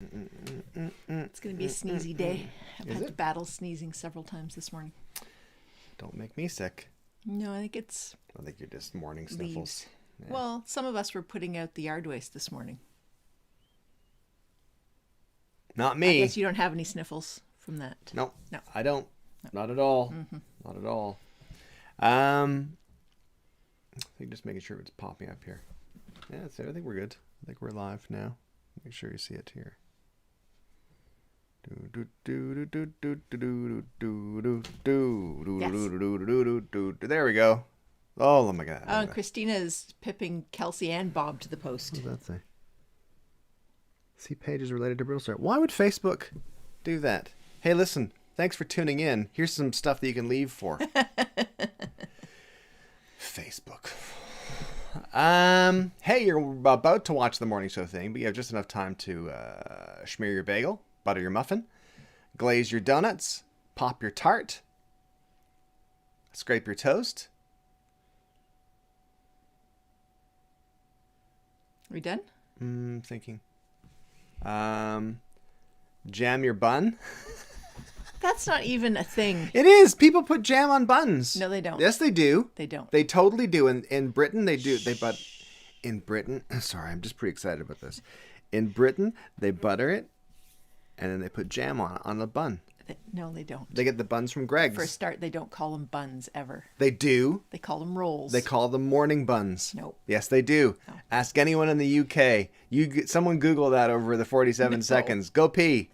It's going to be a sneezy day. I've had to battle sneezing several times this morning. Don't make me sick. No, I think you're just morning sniffles. Yeah. Well, some of us were putting out the yard waste this morning. Not me. I guess you don't have any sniffles from that. No, I don't. No. Not at all. Mm-hmm. Not at all. I think just making sure it's popping up here. Yeah, so I think we're good. I think we're live now. Make sure you see it here. There we go. Oh my God. Oh, and Christina is pipping Kelsey and Bob to the post. What does that say? See pages related to Brittle Star. Why would Facebook do that? Hey, listen. Thanks for tuning in. Here's some stuff that you can leave for. Facebook. Hey, you're about to watch the morning show thing, but you have just enough time to smear your bagel, butter your muffin, glaze your donuts, pop your tart, scrape your toast. Are we done? Thinking. Jam your bun. That's not even a thing. It is. People put jam on buns. No, they don't. Yes, they do. They don't. They totally do. In Britain, they do. In Britain, sorry, I'm just pretty excited about this. In Britain, they butter it, and then they put jam on the bun. No, they don't. They get the buns from Greg's. For a start, they don't call them buns ever. They do. They call them rolls. They call them morning buns. Nope. Yes, they do. No. Ask anyone in the UK. Someone Google that over the 47 seconds. Go pee.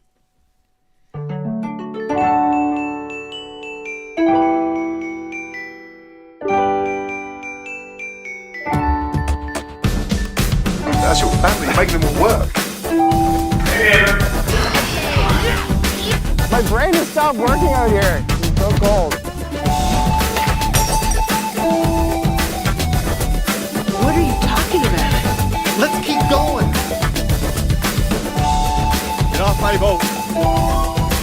That's your family. Make them all work. My brain has stopped working out here. It's so cold. What are you talking about? Let's keep going. In our favour.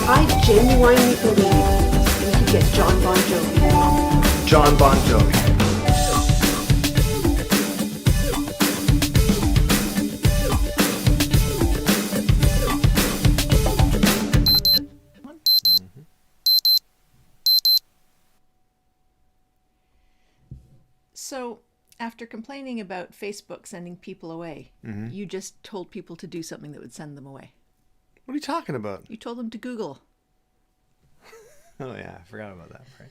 I genuinely believe we could get John Bon Jovi. John Bon Jovi. So, after complaining about Facebook sending people away, you just told people to do something that would send them away. What are you talking about? You told them to Google. Oh, yeah. I forgot about that part.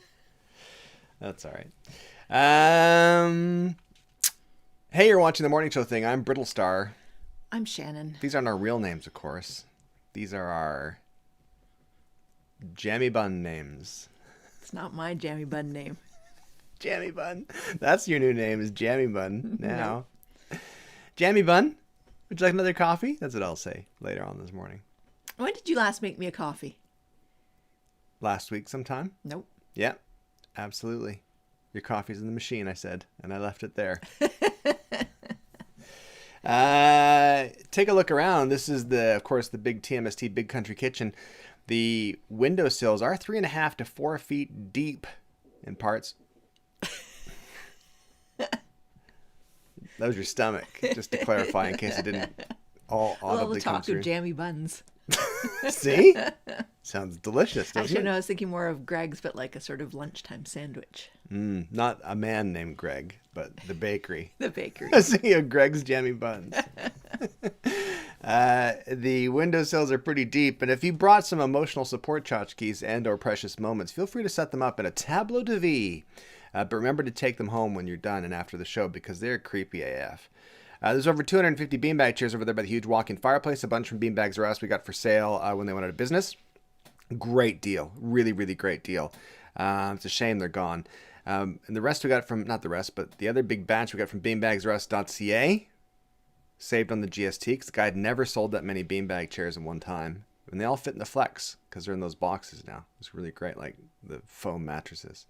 That's all right. Hey, you're watching the morning show thing. I'm Brittle Star. I'm Shannon. These aren't our real names, of course. These are our jammy bun names. It's not my jammy bun name. Jammy Bun. That's your new name, is Jammy Bun now. No. Jammy Bun, would you like another coffee? That's what I'll say later on this morning. When did you last make me a coffee? Last week sometime? Nope. Yeah, absolutely. Your coffee's in the machine, I said, and I left it there. Take a look around. This is, of course, the big TMST Big Country Kitchen. The windowsills are 3.5 to 4 feet deep in parts. That was your stomach, just to clarify in case it didn't all audibly come through. All the talk of jammy buns. See? Sounds delicious, doesn't Actually, it? no, I was thinking more of Greg's, but like a sort of lunchtime sandwich. Not a man named Greg, but the bakery. The bakery. I was thinking of Greg's Jammy Buns. The windowsills are pretty deep, and if you brought some emotional support tchotchkes and or precious moments, feel free to set them up in a tableau de vie. But remember to take them home when you're done and after the show because they're creepy AF. There's over 250 beanbag chairs over there by the huge walk-in fireplace. A bunch from Beanbags R Us we got for sale when they went out of business. Great deal. Really, really great deal. It's a shame they're gone. And the rest we got from, not the rest, but the other big batch we got from beanbagsrus.ca. Saved on the GST because the guy had never sold that many beanbag chairs in one time. And they all fit in the Flex because they're in those boxes now. It's really great, like the foam mattresses.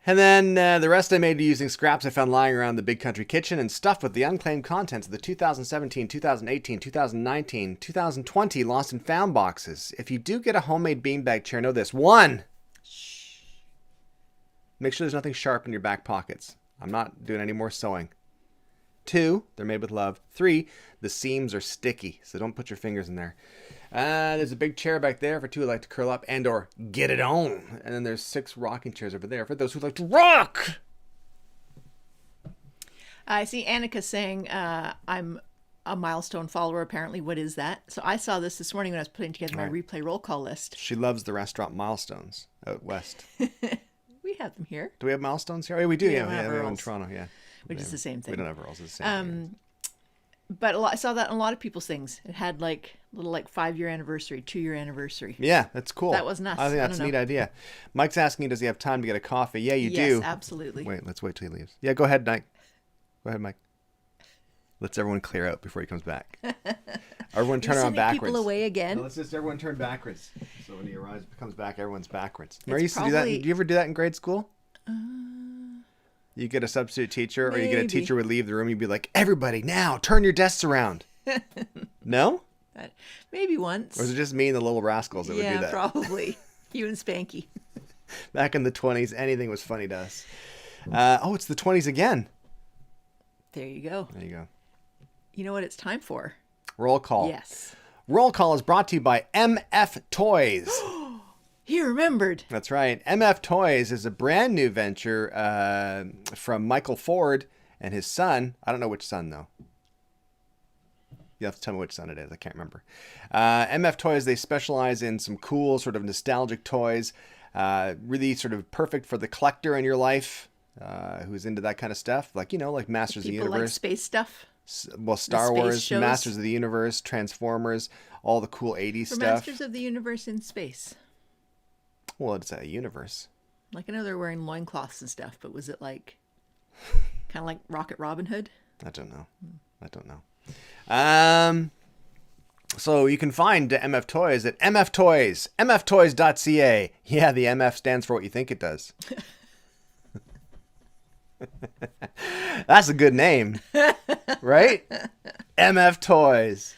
And then the rest I made using scraps I found lying around the Big Country Kitchen and stuffed with the unclaimed contents of the 2017, 2018, 2019, 2020 Lost and Found boxes. If you do get a homemade beanbag chair, know this. 1, make sure there's nothing sharp in your back pockets. I'm not doing any more sewing. 2, they're made with love. 3, the seams are sticky, so don't put your fingers in there. There's a big chair back there for 2 who like to curl up and or get it on. And then there's 6 rocking chairs over there for those who like to rock. I see Annika saying, I'm a milestone follower, apparently. What is that? So I saw this morning when I was putting together my replay roll call list. She loves the restaurant Milestones out west. We have them here. Do we have Milestones here? Oh, we do. We Yeah, don't we have have in Earls. Toronto. Yeah, Which is the same thing. We don't have Earls. It's the same. But I saw that in a lot of people's things. It had like little 5-year anniversary, 2-year anniversary. Yeah, that's cool. That wasn't us. I think I that's a don't neat know. idea. Mike's asking, does he have time to get a coffee? Yeah, you Yes, do. absolutely. Wait, let's wait till he leaves. Yeah, go ahead, Mike. Go ahead, Mike. Let's everyone clear out before he comes back. Everyone turn You're around sending backwards. people away again. No, let's just everyone turn backwards. So when he arrives, comes back, everyone's backwards. It's Remember, you used to do that. probably- Did you ever do that in grade school? You get a substitute teacher, or you get a Maybe. teacher would leave the room. You'd be like, "Everybody, now turn your desks around." No, Maybe once. or is it just me and the little rascals that would do Yeah, that? probably. You and Spanky. Back in the 20s, anything was funny to us. Oh, it's the 20s again. There you go. There you go. You know what it's time for? Roll call. Yes. Roll call is brought to you by MF Toys. He remembered. That's right. MF Toys is a brand new venture from Michael Ford and his son. I don't know which son, though. You have to tell me which son it is. I can't remember. MF Toys, they specialize in some cool sort of nostalgic toys. Really sort of perfect for the collector in your life who's into that kind of stuff. Like, like Masters of the People like Universe. space stuff. Well, Star space Wars, shows. Masters of the Universe, Transformers, all the cool 80s For stuff. Masters of the Universe in space. Well, it's a universe. Like, I know they're wearing loincloths and stuff, but was it like kind of like Rocket Robin Hood? I don't know. So you can find MF Toys at MF Toys, mftoys.ca. Yeah, the MF stands for what you think it does. That's a good name, right? MF Toys.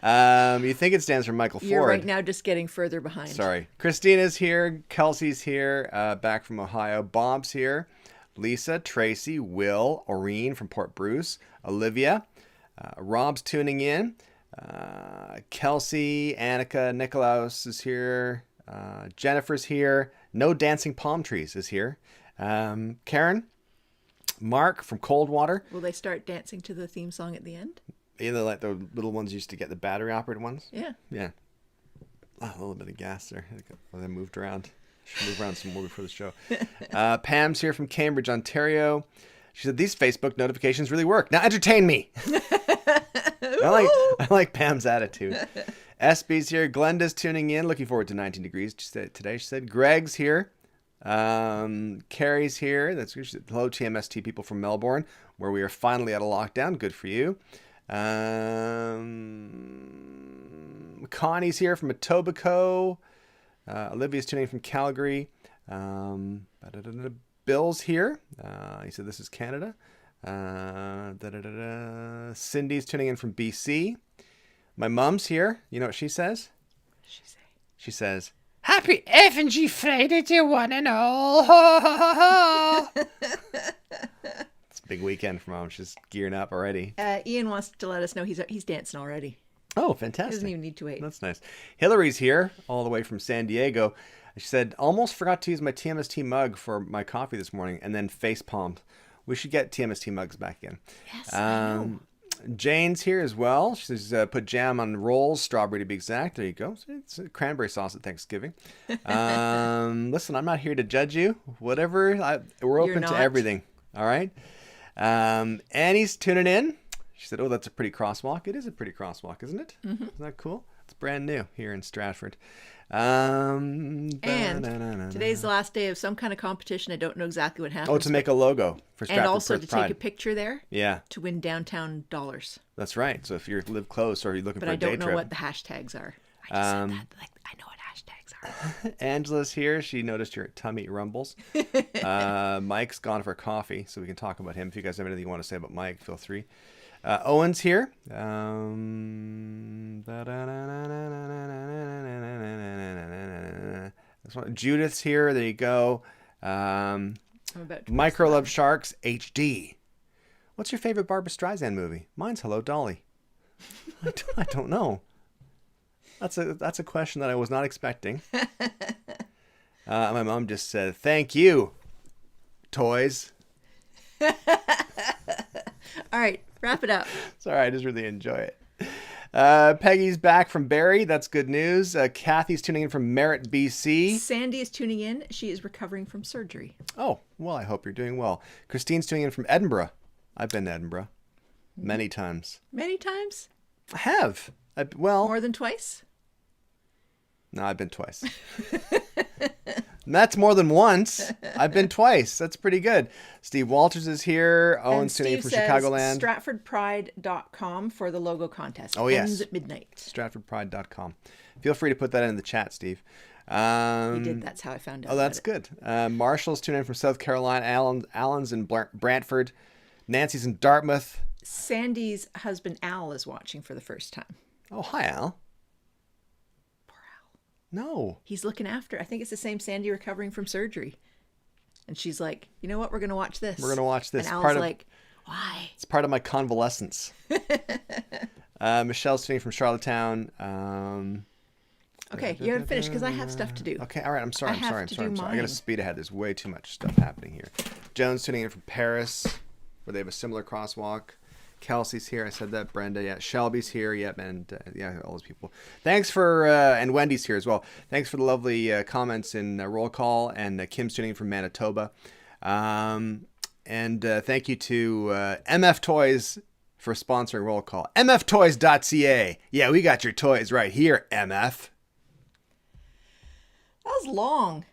You think it stands for Michael Ford. You're right now just getting further behind. Sorry. Christina's here. Kelsey's here, back from Ohio. Bob's here. Lisa, Tracy, Will, Oreen from Port Bruce, Olivia. Rob's tuning in. Kelsey, Annika, Nikolaus is here. Jennifer's here. No Dancing Palm Trees is here. Karen, Mark from Coldwater. Will they start dancing to the theme song at the end? Either like the little ones used to get the battery operated ones. Yeah. Yeah. Oh, a little bit of gas there. Well, they moved around. Should move around some more before the show. Pam's here from Cambridge, Ontario. She said, these Facebook notifications really work. Now entertain me. I like Pam's attitude. SB's here. Glenda's tuning in. Looking forward to 19 degrees today. She said, Greg's here. Carrie's here. That's good. Hello, TMST people from Melbourne, where we are finally out of lockdown. Good for you. Connie's here from Etobicoke. Olivia's tuning in from Calgary. Bill's here. He said this is Canada. Cindy's tuning in from BC. My mom's here. You know what she says? She says, Happy FNG Friday to one and all. It's a big weekend for Mom. She's gearing up already. Ian wants to let us know he's dancing already. Oh, He fantastic. doesn't even need to wait. That's nice. Hillary's here, all the way from San Diego. She said, almost forgot to use my TMST mug for my coffee this morning, and then face palmed. We should get TMST mugs back in. Yes, I know. Jane's here as well. She says, put jam on rolls, strawberry to be exact. There you go. It's cranberry sauce at Thanksgiving. Listen, I'm not here to judge you. Whatever. We're open to not. everything. All right. Annie's tuning in. She said, oh, that's a pretty crosswalk. It is a pretty crosswalk, isn't it? Mm-hmm. Isn't that cool? It's brand new here in Stratford. And today's the last day of some kind of competition. I don't know exactly what happens. Oh, to make a logo for Stratford and also Perth to Pride. take a picture there. Yeah, To win downtown dollars. that's right. So if you live close or you're looking But for I a day don't know trip. what the hashtags are. I just said that. Like, I know what hashtags are. Angela's here. She noticed your tummy rumbles. Mike's gone for coffee, so we can talk about him. If you guys have anything you want to say about Mike, feel free. Owen's here. Judith's here. There you go. I'm about to Micro Love Sharks HD. What's your favorite Barbra Streisand movie? Mine's Hello, Dolly. I don't know. That's a question that I was not expecting. My mom just said, "Thank you, toys." All right, wrap it up. Sorry, I just really enjoy it. Peggy's back from Barrie. That's good news. Kathy's tuning in from Merritt, BC. Sandy is tuning in. She is recovering from surgery. Oh, well, I hope you're doing well. Christine's tuning in from Edinburgh. I've been to Edinburgh many times. Many times? I have. Well, More than twice? no, I've been twice. That's more than once. I've been twice. That's pretty good. Steve Walters is here. Owen's tuning in from Chicagoland. StratfordPride.com for the logo contest. Oh, yes. Ends at midnight. StratfordPride.com. Feel free to put that in the chat, Steve. You did. That's how I found out. Oh, that's about good. Marshall's tuning in from South Carolina. Alan's in Brantford. Nancy's in Dartmouth. it. Sandy's husband Al is watching for the first time. Oh, hi, Al. Poor Al. No. He's looking after. I think it's the same Sandy recovering from surgery. And she's like, you know what? We're going to watch this. We're going to watch this. And Al's like, why? It's part of my convalescence. Michelle's tuning in from Charlottetown. Okay, you haven't finished because I have stuff to do. Okay, all right. I'm sorry. I have I'm to sorry. do I got to mine. speed ahead. There's way too much stuff happening here. Joan's tuning in from Paris, where they have a similar crosswalk. Kelsey's here. I said that. Brenda, yeah. Shelby's here. Yep, and yeah, all those people. Thanks for and Wendy's here as well. Thanks for the lovely comments in roll call. And Kim's tuning in from Manitoba. And thank you to MF Toys for sponsoring roll call. MFToys.ca. Yeah, we got your toys right here, MF. That was long.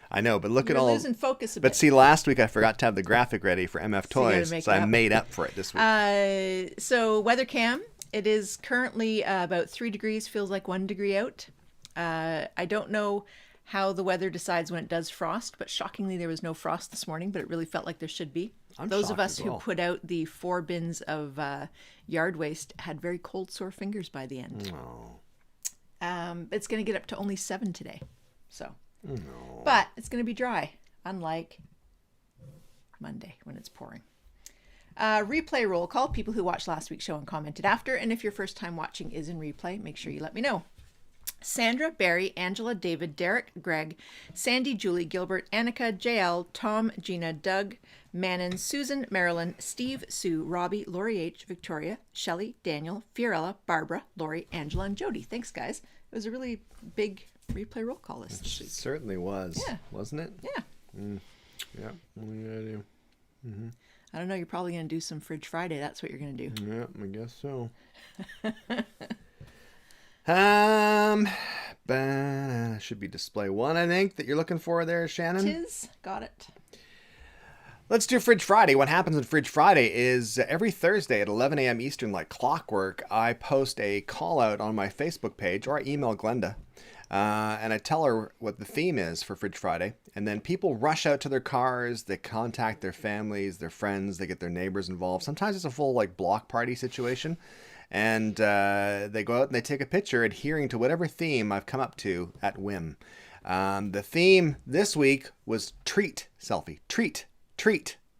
I know, but look You're at all. losing focus a But bit. see, last week I forgot to have the graphic ready for MF So you gotta Toys, make so it I up. made up for it this week. So weather cam, it is currently about 3 degrees, feels like 1 degree out. I don't know how the weather decides when it does frost, but shockingly there was no frost this morning, but it really felt like there should be. I'm Those of shocked us as who well. put out the 4 bins of yard waste had very cold, sore fingers by the end. Oh. It's going to get up to only 7 today. So, but it's going to be dry, unlike Monday when it's pouring. Replay roll call, people who watched last week's show and commented after. And if your first time watching is in replay, make sure you let me know. Sandra, Barry, Angela, David, Derek, Greg, Sandy, Julie, Gilbert, Annika, JL, Tom, Gina, Doug, Manon, Susan, Marilyn, Steve, Sue, Robbie, Lori H, Victoria, Shelley, Daniel, Fiorella, Barbara, Lori, Angela, and Jody. Thanks, guys. It was a really big replay roll call list this It week. certainly was. Yeah. Wasn't it? Yeah. Yeah. What are you gonna do? I don't know. You're probably going to do some Fridge Friday. That's what you're going to do. Yeah, I guess so. Should be display 1, I think, that you're looking for there, Shannon. Tis. Got it. Let's do Fridge Friday. What happens on Fridge Friday is every Thursday at 11 a.m. Eastern, like clockwork, I post a call out on my Facebook page, or I email Glenda, and I tell her what the theme is for Fridge Friday. And then people rush out to their cars, they contact their families, their friends, they get their neighbors involved. Sometimes it's a full like block party situation. And they go out and they take a picture adhering to whatever theme I've come up to at whim. The theme this week was treat selfie. Treat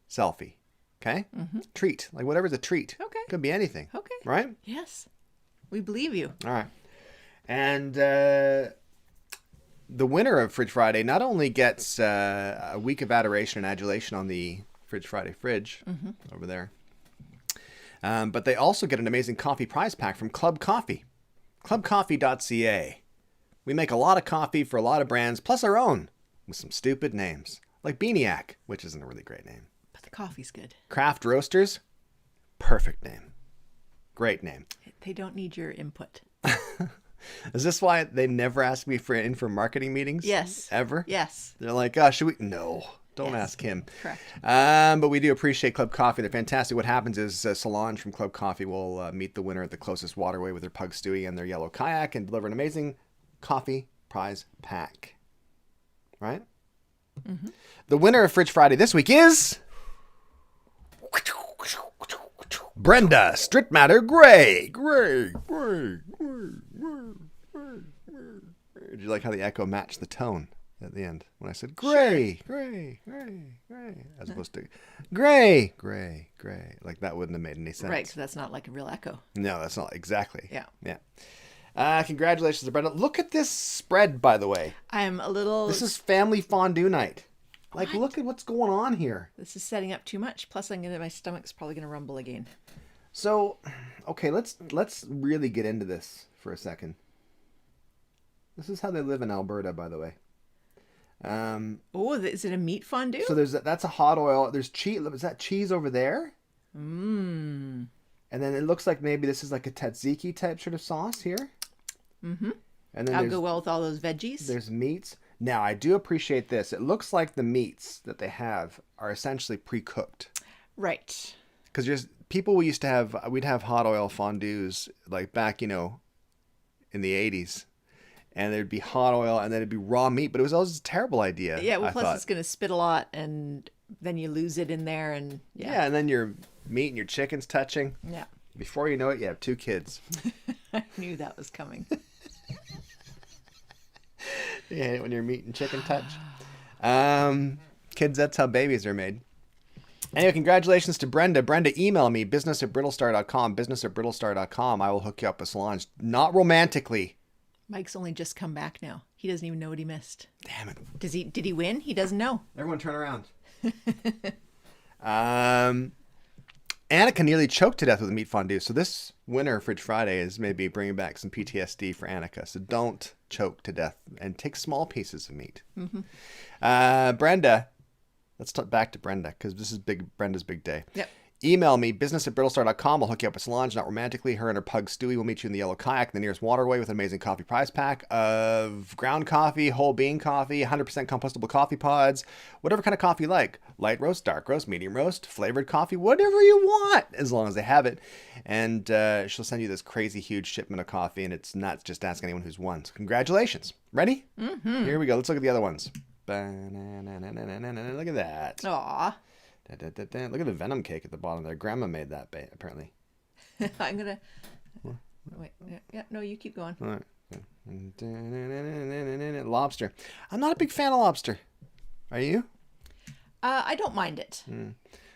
selfie. Okay? Treat. Like whatever's a treat. Okay. Could be anything. Okay. Right? Yes. We believe you. All right. And the winner of Fridge Friday not only gets a week of adoration and adulation on the Fridge Friday fridge over there, but they also get an amazing coffee prize pack from Club Coffee. ClubCoffee.ca. We make a lot of coffee for a lot of brands, plus our own, with some stupid names. Like Beaniac, which isn't a really great name. But the coffee's good. Craft Roasters, perfect name. Great name. They don't need your input. Is this why they never ask me for marketing meetings? Yes. Ever? Yes. They're like, oh, should we? No. Don't Yes. ask him. Correct. But we do appreciate Club Coffee. They're fantastic. What happens is Solange from Club Coffee will meet the winner at the closest waterway with her pug Stewie and their yellow kayak and deliver an amazing coffee prize pack. Right? Mm-hmm. The winner of Fridge Friday this week is Brenda Strittmatter Gray. Did you like how the echo matched the tone? at the end when I said gray, gray, gray, gray, as opposed to gray, gray, gray. Like that wouldn't have made any sense. Right, because that's not like a real echo. No, that's not exactly. Yeah. Yeah. Congratulations to Brenda. Look at this spread, by the way. I'm a little... This is family fondue night. Like, look at what's going on here. This is setting up too much. Plus, my stomach's probably going to rumble again. So, okay, let's really get into this for a second. This is how they live in Alberta, by the way. Is it a meat fondue? So that's a hot oil. There's cheese. Is that cheese over there? Mmm. And then it looks like maybe this is like a tzatziki type sort of sauce here. Mm-hmm. And then I'll go well with all those veggies. There's meats. Now, I do appreciate this. It looks like the meats that they have are essentially pre-cooked. Right. Because we'd have hot oil fondues like back, in the 80s. And there'd be hot oil and then it'd be raw meat. But it was always a terrible idea. Yeah, well, plus it's going to spit a lot and then you lose it in there. And yeah, and then your meat and your chicken's touching. Yeah. Before you know it, you have 2 kids. I knew that was coming. You hate it when your meat and chicken touch. Kids, that's how babies are made. Anyway, congratulations to Brenda. Brenda, email me, business@brittlestar.com, business@brittlestar.com. I will hook you up with Solange. Not romantically. Mike's only just come back now. He doesn't even know what he missed. Damn it. Did he win? He doesn't know. Everyone turn around. Annika nearly choked to death with a meat fondue. So this winter Fridge Friday is maybe bringing back some PTSD for Annika. So don't choke to death and take small pieces of meat. Mm-hmm. Brenda, let's talk back to Brenda because this is Brenda's big day. Yep. Email me, business@brittlestar.com. I'll hook you up with Solange, not romantically. Her and her pug Stewie will meet you in the Yellow Kayak, the nearest waterway, with an amazing coffee prize pack of ground coffee, whole bean coffee, 100% compostable coffee pods, whatever kind of coffee you like. Light roast, dark roast, medium roast, flavored coffee, whatever you want, as long as they have it. And she'll send you this crazy huge shipment of coffee, and it's not just ask anyone who's won. So congratulations. Ready? Mm-hmm. Here we go. Let's look at the other ones. Look at that. Aw. Look at the venom cake at the bottom there. Grandma made that, apparently. I'm going to... Wait. Yeah, no, you keep going. All right. Lobster. I'm not a big fan of lobster. Are you? I don't mind it.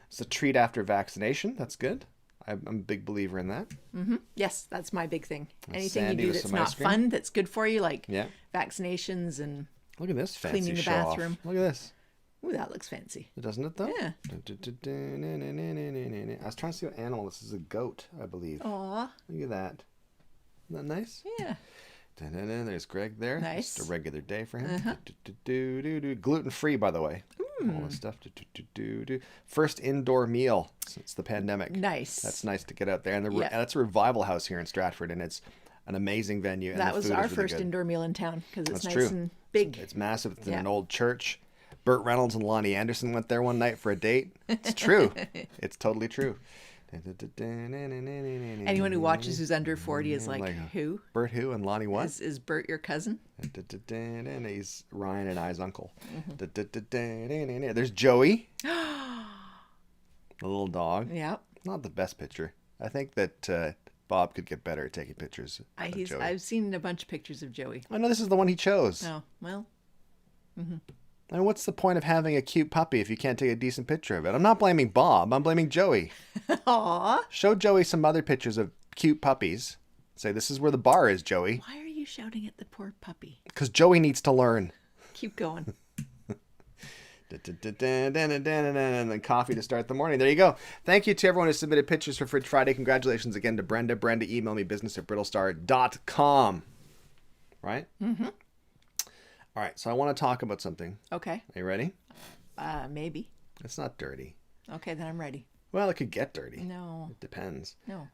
It's a treat after vaccination. That's good. I'm a big believer in that. Mm-hmm. Yes, that's my big thing. Anything Sandy you do with that's some not ice cream. fun, that's good for you, like Yeah. vaccinations and Look at this fancy cleaning the show off. bathroom. Look at this. Ooh, that looks fancy. Doesn't it, though? Yeah. I was trying to see what animal this is. A goat, I believe. Aw. Look at that. Isn't that nice? Yeah. There's Greg there. Nice. Just a regular day for him. Gluten-free, by the way. All this stuff. First indoor meal since the pandemic. Nice. That's nice to get out there. And Yeah. that's a Revival House here in Stratford, and it's an amazing venue. And That the was food our is really first good. indoor meal in town because it's That's nice true. and big. It's massive. It's in Yeah. an old church. Burt Reynolds and Lonnie Anderson went there one night for a date. It's true. It's totally true. Anyone who watches who's under 40 is like, who? Burt who and Lonnie what? Is Bert your cousin? He's Ryan and I's uncle. There's Joey. The little dog. Yeah. Not the best picture. I think that Bob could get better at taking pictures of Joey. I've seen a bunch of pictures of Joey. I know this is the one he chose. Oh, well. I mean, what's the point of having a cute puppy if you can't take a decent picture of it? I'm not blaming Bob. I'm blaming Joey. Aw. Show Joey some other pictures of cute puppies. Say, this is where the bar is, Joey. Why are you shouting at the poor puppy? Because Joey needs to learn. Keep going. And then coffee to start the morning. There you go. Thank you to everyone who submitted pictures for Fridge Friday. Congratulations again to Brenda. Brenda, email me, business@brittlestar.com. Right? Mm-hmm. All right, so I want to talk about something. Okay. Are you ready? Maybe. It's not dirty. Okay, then I'm ready. Well, it could get dirty. No. It depends. No.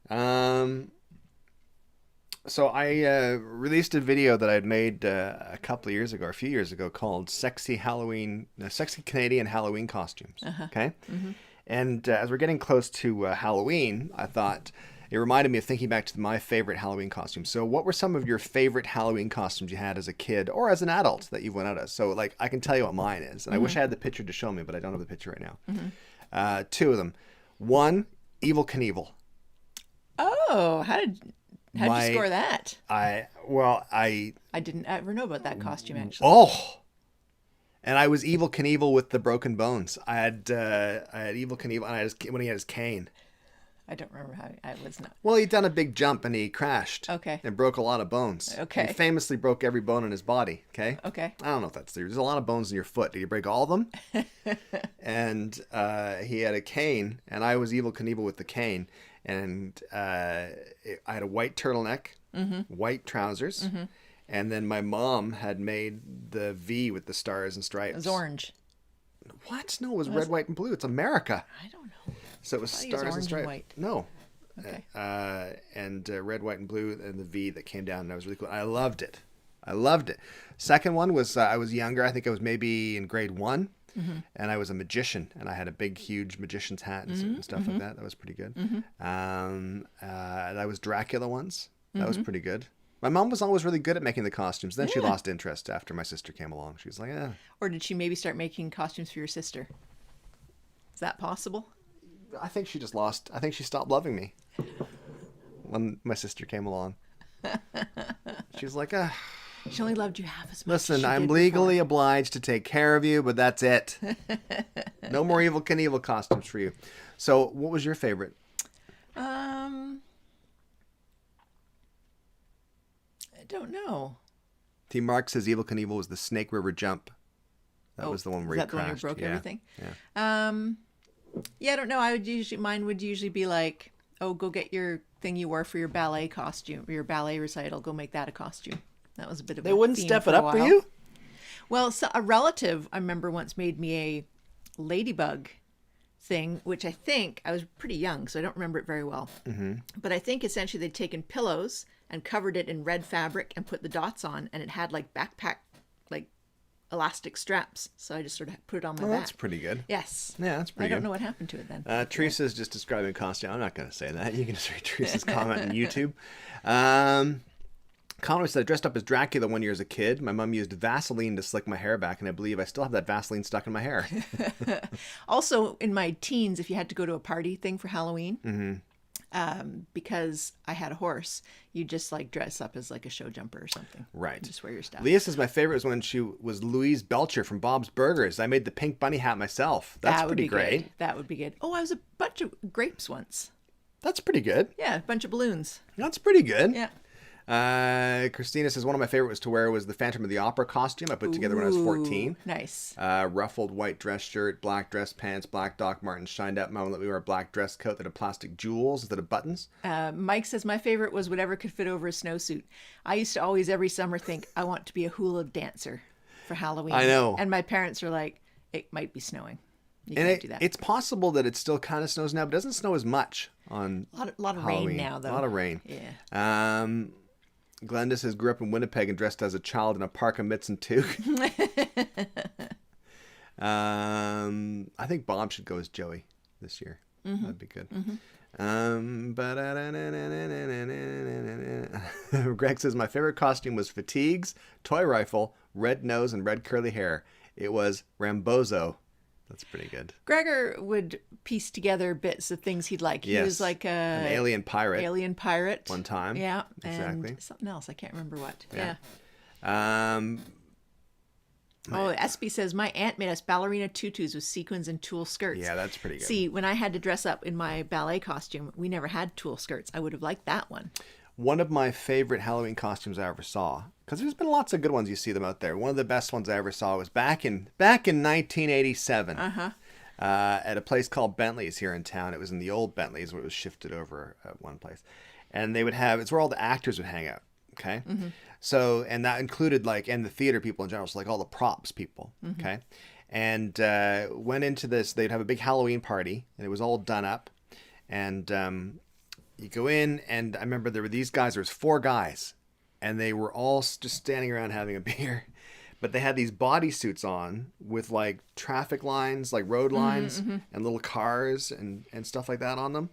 So I released a video that I'd made a few years ago, called Sexy Canadian Halloween Costumes. Okay? Mm-hmm. And as we're getting close to Halloween, I thought it reminded me of thinking back to my favorite Halloween costumes. So what were some of your favorite Halloween costumes you had as a kid or as an adult that you went out as? So like I can tell you what mine is. And I wish I had the picture to show me, but I don't have the picture right now. Mm-hmm. 2 of them. 1, Evel Knievel. Oh, how'd you score that? I I didn't ever know about that costume, actually. Oh, And I was Evil Knievel with the broken bones. I had Evil Knievel, and when he had his cane. I don't remember how I was not. Well, he'd done a big jump and he crashed. Okay. And broke a lot of bones. Okay. He famously broke every bone in his body. Okay. Okay. I don't know if that's true. There's a lot of bones in your foot. Did you break all of them? And he had a cane, and I was Evil Knievel with the cane. And I had a white turtleneck, white trousers, and then my mom had made the V with the stars and stripes. It was orange. What? No, it was red, white, and blue. It's America. I don't know. So it was I thought it was stars and orange and stripes. white. No. Okay. And red, white, and blue, and the V that came down, and that was really cool. I loved it. Second one was I was younger. I think I was maybe in grade 1, and I was a magician, and I had a big, huge magician's hat and stuff like that. That was pretty good. I was Dracula once. That was pretty good. My mom was always really good at making the costumes. Then she lost interest after my sister came along. She was like, eh. Or did she maybe start making costumes for your sister? Is that possible? I think she stopped loving me when my sister came along. She was like, She only loved you half as much. listen, as she I'm did legally before. obliged to take care of you, but that's it. No more Evil Knievel costumes for you. So what was your favorite? I don't know. T. Mark says Evil Knievel was the Snake River jump. That was the one where is he that the one who crashed. broke everything? Yeah. Yeah, I don't know. Mine would usually be like, oh, go get your thing you wore for your ballet costume, your ballet recital. Go make that a costume. That was a bit of They a wouldn't theme step for it a up for while. you? Well, so a relative I remember once made me a ladybug thing, which I was pretty young, so I don't remember it very well. But I think essentially they'd taken pillows and covered it in red fabric and put the dots on, and it had like backpack, like elastic straps. So I just sort of put it on my Oh, back. that's pretty good. Yes. Yeah, that's pretty I don't good. know what happened to it then. Teresa's just describing costume. I'm not going to say that. You can just read Teresa's comment on YouTube. Connor said, I dressed up as Dracula one year as a kid. My mom used Vaseline to slick my hair back, and I believe I still have that Vaseline stuck in my hair. Also, in my teens, if you had to go to a party thing for Halloween, because I had a horse, you just like dress up as like a show jumper or something. Right. And just wear your stuff. Leah says, my favorite was when she was Louise Belcher from Bob's Burgers. I made the pink bunny hat myself. That's That would pretty be great. Good. That would be good. Oh, I was a bunch of grapes once. That's pretty good. Yeah, a bunch of balloons. That's pretty good. Yeah. Christina says, one of my favorite was to wear was the Phantom of the Opera costume I put together when I was 14. Nice. Ruffled white dress shirt, black dress pants, black Doc Martens shined up. Mom let me wear a black dress coat that had plastic jewels instead of buttons. Mike says, my favorite was whatever could fit over a snowsuit. I used to always, every summer, think, I want to be a hula dancer for Halloween. I know. And my parents were like, it might be snowing. You And can't do that. it's possible that it still kind of snows now, but it doesn't snow as much on a lot of Halloween. rain now, though. A lot of rain. Yeah. Glenda says, grew up in Winnipeg and dressed as a child in a parka mitts and toque. I think Bob should go as Joey this year. That'd be good. Greg says, my favorite costume was fatigues, toy rifle, red nose, and red curly hair. It was Rambozo. That's pretty good. Gregor would piece together bits of things he'd like. He Yes. was like An alien pirate. alien pirate. One time. Yeah. Exactly. And something else. I can't remember what. Yeah. Yeah. Oh, Espy says, my aunt made us ballerina tutus with sequins and tulle skirts. Yeah, that's pretty good. See, when I had to dress up in my ballet costume, we never had tulle skirts. I would have liked that one. One of my favorite Halloween costumes I ever saw, because there's been lots of good ones, you see them out there. One of the best ones I ever saw was back in 1987 at a place called Bentley's here in town. It was in the old Bentley's where it was shifted over at one place. And they would have, it's where all the actors would hang out, okay? So, and that included and the theater people in general, so like all the props people, okay? And went into this, they'd have a big Halloween party, and it was all done up. And you go in, and I remember there were these guys, there was 4 guys, and they were all just standing around having a beer. But they had these bodysuits on with like traffic lines, like road lines and little cars and stuff like that on them.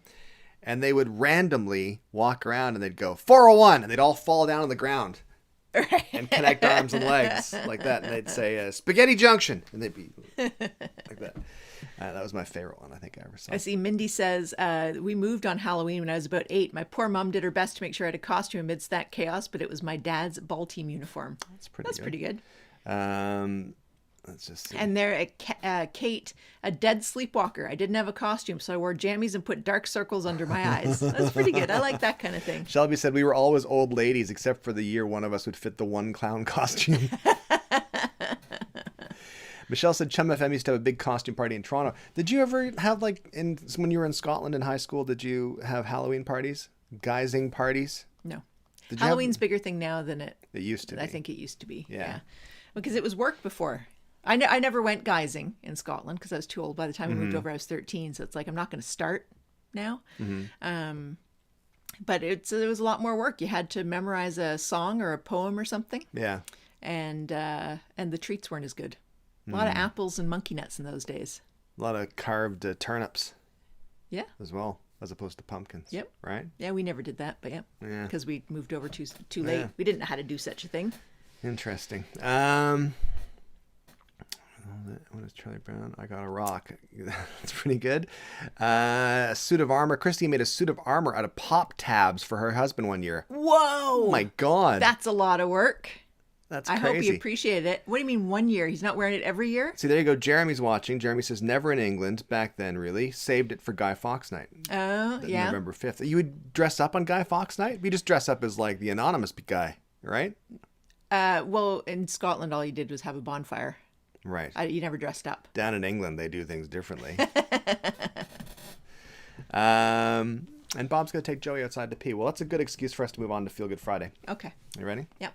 And they would randomly walk around and they'd go 401 and they'd all fall down on the ground and connect arms and legs like that. And they'd say Spaghetti Junction and they'd be like that. That was my favorite one I think I ever saw. I see Mindy says, we moved on Halloween when I was about 8. My poor mom did her best to make sure I had a costume amidst that chaos, but it was my dad's ball team uniform. That's pretty good. Pretty good. Let's just see. And there, Kate, a dead sleepwalker. I didn't have a costume, so I wore jammies and put dark circles under my eyes. That's pretty good. I like that kind of thing. Shelby said, we were always old ladies, except for the year one of us would fit the one clown costume. Michelle said, Chum FM used to have a big costume party in Toronto. Did you ever have, like, when you were in Scotland in high school, did you have Halloween parties? Guising parties? No. Did you Halloween's bigger thing now than it used to be. I think it used to be. Yeah. Because it was work before. I never went guising in Scotland because I was too old. By the time we moved over, I was 13. So it's like, I'm not going to start now. But it was a lot more work. You had to memorize a song or a poem or something. Yeah. And the treats weren't as good. A lot of apples and monkey nuts in those days. A lot of carved turnips. Yeah. As well, as opposed to pumpkins. Yep. Right? Yeah, we never did that, but yeah. Because we moved over too late. Yeah. We didn't know how to do such a thing. Interesting. What is Charlie Brown? I got a rock. That's pretty good. A suit of armor. Christy made a suit of armor out of pop tabs for her husband one year. Whoa! Oh my God. That's a lot of work. That's I crazy. hope he appreciated it. What do you mean 1 year? He's not wearing it every year? See, there you go. Jeremy's watching. Jeremy says, never in England. Back then, really. Saved it for Guy Fawkes Night. Oh, yeah. November 5th. You would dress up on Guy Fawkes Night? You just dress up as, like, the anonymous guy, right? Well, in Scotland, all you did was have a bonfire. Right. You never dressed up. Down in England, they do things differently. And Bob's going to take Joey outside to pee. Well, that's a good excuse for us to move on to Feel Good Friday. Okay. You ready? Yep.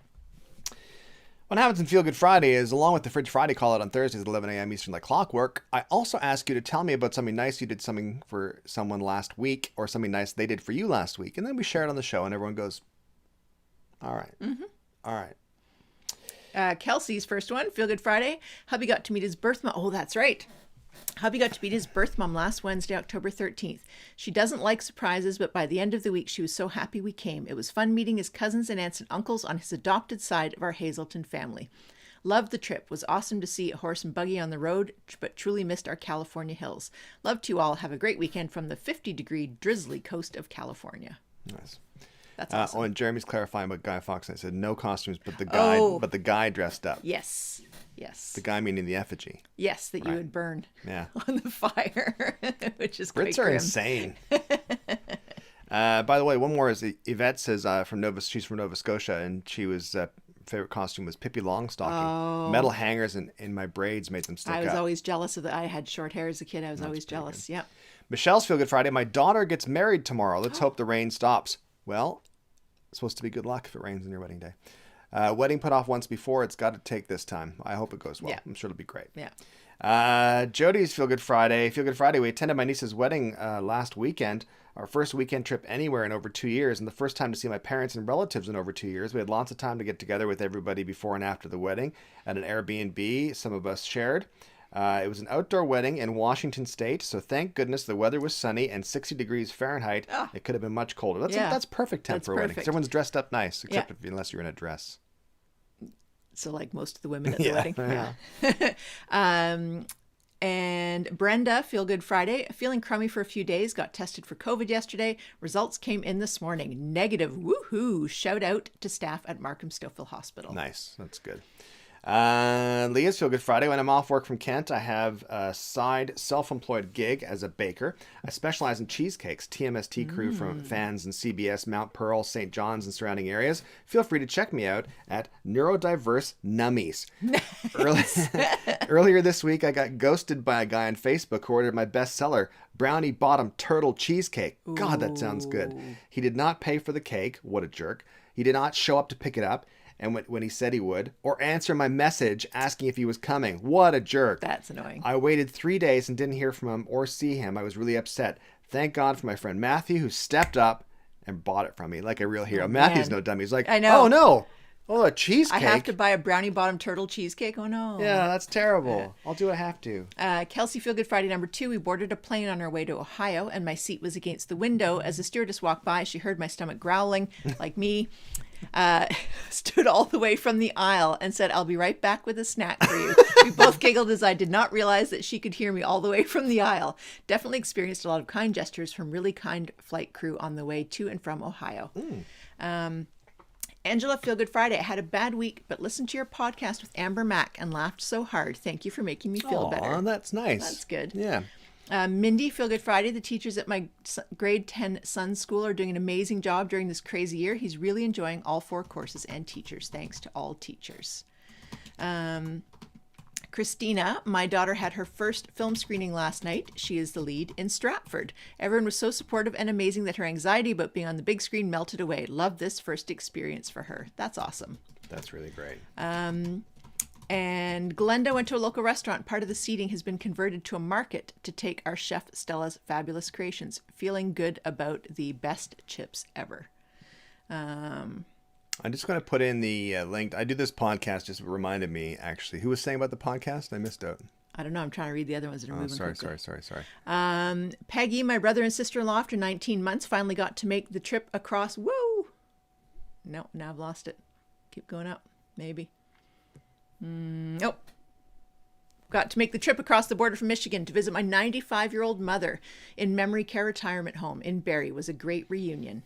What happens in Feel Good Friday is, along with the Fridge Friday call out on Thursdays at 11 a.m. Eastern like clockwork, I also ask you to tell me about something nice you did something for someone last week, or something nice they did for you last week. And then we share it on the show, and everyone goes, all right. Mm-hmm. All right. Kelsey's first one, Feel Good Friday. Hubby got to meet his birth mom. Oh, that's right. Hubby got to meet his birth mom last Wednesday, October 13th. She doesn't like surprises, but by the end of the week, she was so happy we came. It was fun meeting his cousins and aunts and uncles on his adopted side of our Hazelton family. Loved the trip. Was awesome to see a horse and buggy on the road, but truly missed our California hills. Love to you all. Have a great weekend from the 50-degree drizzly coast of California. Nice. That's awesome. And Jeremy's clarifying about Guy Fawkes. I said no costumes, but the guy dressed up. Yes. Yes. The guy meaning the effigy. Yes, that you would burn on the fire, which is quite Brits are grim. insane. By the way, one more is Yvette says she's from Nova Scotia, and she was favorite costume was Pippi Longstocking. Oh. Metal hangers in my braids made them stick up. I was always jealous of that. I had short hair as a kid. I was always jealous. good. Yep. Michelle's Feel Good Friday. My daughter gets married tomorrow. Let's hope the rain stops. Well, it's supposed to be good luck if it rains on your wedding day. Wedding put off once before. It's got to take this time. I hope it goes well. Yeah. I'm sure it'll be great. Yeah. Jody's Feel Good Friday. Feel Good Friday. We attended my niece's wedding last weekend. Our first weekend trip anywhere in over 2 years, and the first time to see my parents and relatives in over 2 years. We had lots of time to get together with everybody before and after the wedding at an Airbnb some of us shared. It was an outdoor wedding in Washington State, so thank goodness the weather was sunny and 60 degrees Fahrenheit. It could have been much colder. That's perfect temp for a wedding. 'Cause everyone's dressed up nice, except unless you're in a dress. So like most of the women at the wedding. Yeah. And Brenda, Feel Good Friday. Feeling crummy for a few days. Got tested for COVID yesterday. Results came in this morning. Negative. Woohoo. Shout out to staff at Markham Stouffville Hospital. Nice. That's good. Leah's Feel Good Friday. When I'm off work from Kent, I have a side self-employed gig as a baker. I specialize in cheesecakes. TMST crew from fans in CBS, Mount Pearl, St. John's, and surrounding areas. Feel free to check me out at Neurodiverse Nummies. Earlier this week, I got ghosted by a guy on Facebook who ordered my bestseller, Brownie Bottom Turtle Cheesecake. God, that sounds good. He did not pay for the cake. What a jerk. He did not show up to pick it up. And when he said he would, or answer my message asking if he was coming. What a jerk. That's annoying. I waited 3 days and didn't hear from him or see him. I was really upset. Thank God for my friend Matthew, who stepped up and bought it from me like a real hero. Matthew's no dummy. He's like, I know. Oh, no. Oh, a cheesecake. I have to buy a brownie bottom turtle cheesecake. Oh, no. Yeah, that's terrible. I'll do what I have to. Kelsey Feel Good Friday number 2. We boarded a plane on our way to Ohio, and my seat was against the window. As the stewardess walked by, she heard my stomach growling, like me. Stood all the way from the aisle and said, I'll be right back with a snack for you. We both giggled as I did not realize that she could hear me all the way from the aisle. Definitely experienced a lot of kind gestures from really kind flight crew on the way to and from Ohio. Angela, Feel Good Friday. I had a bad week, but listened to your podcast with Amber Mack and laughed so hard. Thank you for making me feel better. That's nice. That's good. Yeah. Mindy, Feel Good Friday. The teachers at my grade 10 son's school are doing an amazing job during this crazy year. He's really enjoying all 4 courses and teachers. Thanks to all teachers. Christina, my daughter had her first film screening last night. She is the lead in Stratford. Everyone was so supportive and amazing that her anxiety about being on the big screen melted away. Love this first experience for her. That's awesome. That's really great. And Glenda went to a local restaurant. Part of the seating has been converted to a market to take our chef Stella's fabulous creations. Feeling good about the best chips ever. I'm just going to put in the link. I do this podcast, just reminded me, actually. Who was saying about the podcast? I missed out. I don't know. I'm trying to read the other ones that are moving quickly. Sorry. Peggy, my brother and sister-in-law, after 19 months, finally got to make the trip across. Woo! No, now I've lost it. Keep going up. Maybe. Nope. Got to make the trip across the border from Michigan to visit my 95-year-old mother in Memory Care Retirement Home in Barrie. It was a great reunion.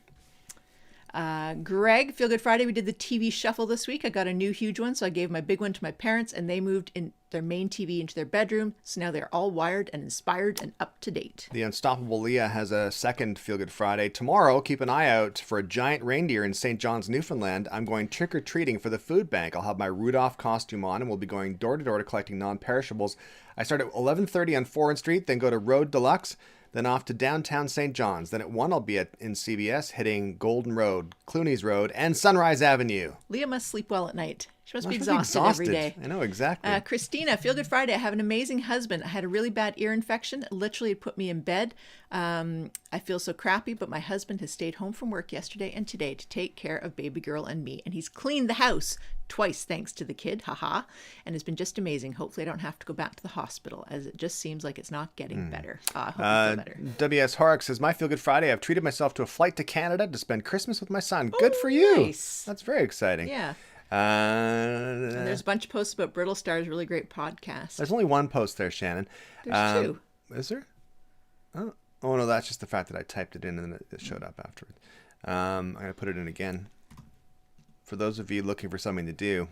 Greg, Feel Good Friday. We did the TV shuffle this week. I got a new huge one, so I gave my big one to my parents, and they moved in their main TV into their bedroom. So now they're all wired and inspired and up to date. The Unstoppable Leah has a second Feel Good Friday. Tomorrow, keep an eye out for a giant reindeer in St. John's, Newfoundland. I'm going trick-or-treating for the food bank. I'll have my Rudolph costume on, and we'll be going door-to-door to collecting non-perishables. I start at 11:30 on Foreign Street, then go to Road Deluxe, then off to downtown St. John's. Then at 1, I'll be in CBS, hitting Golden Road, Clooney's Road, and Sunrise Avenue. Leah must sleep well at night. She must be exhausted every day. I know, exactly. Christina, Feel Good Friday. I have an amazing husband. I had a really bad ear infection. It literally put me in bed. I feel so crappy, but my husband has stayed home from work yesterday and today to take care of baby girl and me. And he's cleaned the house twice thanks to the kid. Haha. And it's been just amazing. Hopefully I don't have to go back to the hospital, as it just seems like it's not getting better. I hope you feel better. W.S. Horrocks says, my Feel Good Friday, I've treated myself to a flight to Canada to spend Christmas with my son. Good for you. Nice. That's very exciting. Yeah. And there's a bunch of posts about Brittle Star's really great podcast. There's only one post there, Shannon. There's 2. Is there? Oh, no, that's just the fact that I typed it in and then it showed up afterwards. I'm going to put it in again. For those of you looking for something to do,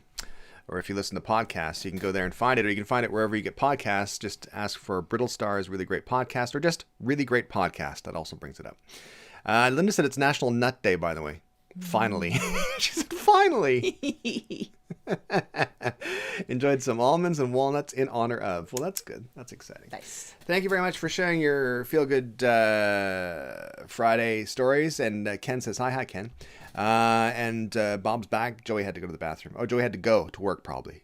or if you listen to podcasts, you can go there and find it, or you can find it wherever you get podcasts. Just ask for Brittle Star's Really Great Podcast, or just Really Great Podcast. That also brings it up. Linda said it's National Nut Day, by the way. Finally. She said, finally. Enjoyed some almonds and walnuts in honor of. Well, that's good. That's exciting. Nice. Thank you very much for sharing your Feel Good Friday stories. And Ken says, hi, Ken. And Bob's back. Joey had to go to the bathroom. Oh, Joey had to go to work, probably.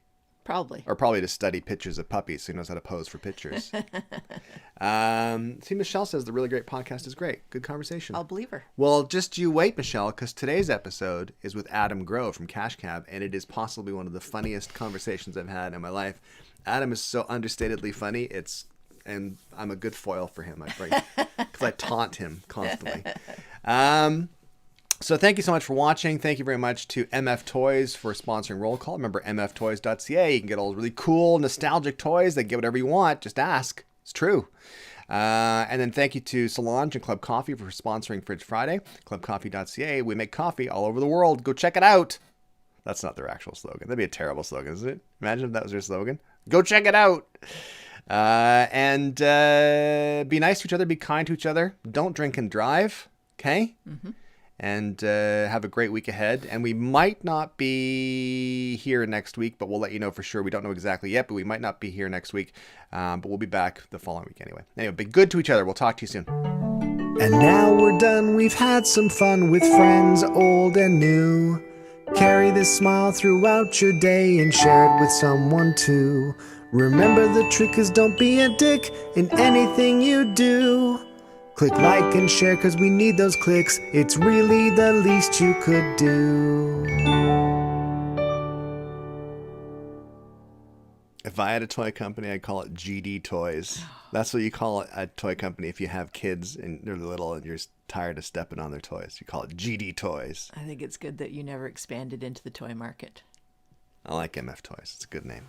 Or probably to study pictures of puppies so he knows how to pose for pictures. See, Michelle says the Really Great Podcast is great. Good conversation. I'll believe her. Well, just you wait, Michelle, because today's episode is with Adam Groh from Cash Cab, and it is possibly one of the funniest conversations I've had in my life. Adam is so understatedly funny. And I'm a good foil for him. Because I taunt him constantly. So thank you so much for watching. Thank you very much to MF Toys for sponsoring Roll Call. Remember, mftoys.ca. You can get all really cool, nostalgic toys. They can get whatever you want. Just ask. It's true. And then thank you to Solange and Club Coffee for sponsoring Fridge Friday. Clubcoffee.ca. We make coffee all over the world. Go check it out. That's not their actual slogan. That'd be a terrible slogan, isn't it? Imagine if that was their slogan. Go check it out. And be nice to each other. Be kind to each other. Don't drink and drive. Okay? Mm-hmm. And have a great week ahead. And we might not be here next week, but we'll let you know for sure. We don't know exactly yet, but we might not be here next week. But we'll be back the following week anyway. Anyway, be good to each other. We'll talk to you soon. And now we're done. We've had some fun with friends old and new. Carry this smile throughout your day and share it with someone too. Remember, the trick is don't be a dick in anything you do. Click like and share because we need those clicks. It's really the least you could do. If I had a toy company, I'd call it GD Toys. That's what you call it, a toy company if you have kids and they're little and you're tired of stepping on their toys. You call it GD Toys. I think it's good that you never expanded into the toy market. I like MF Toys. It's a good name.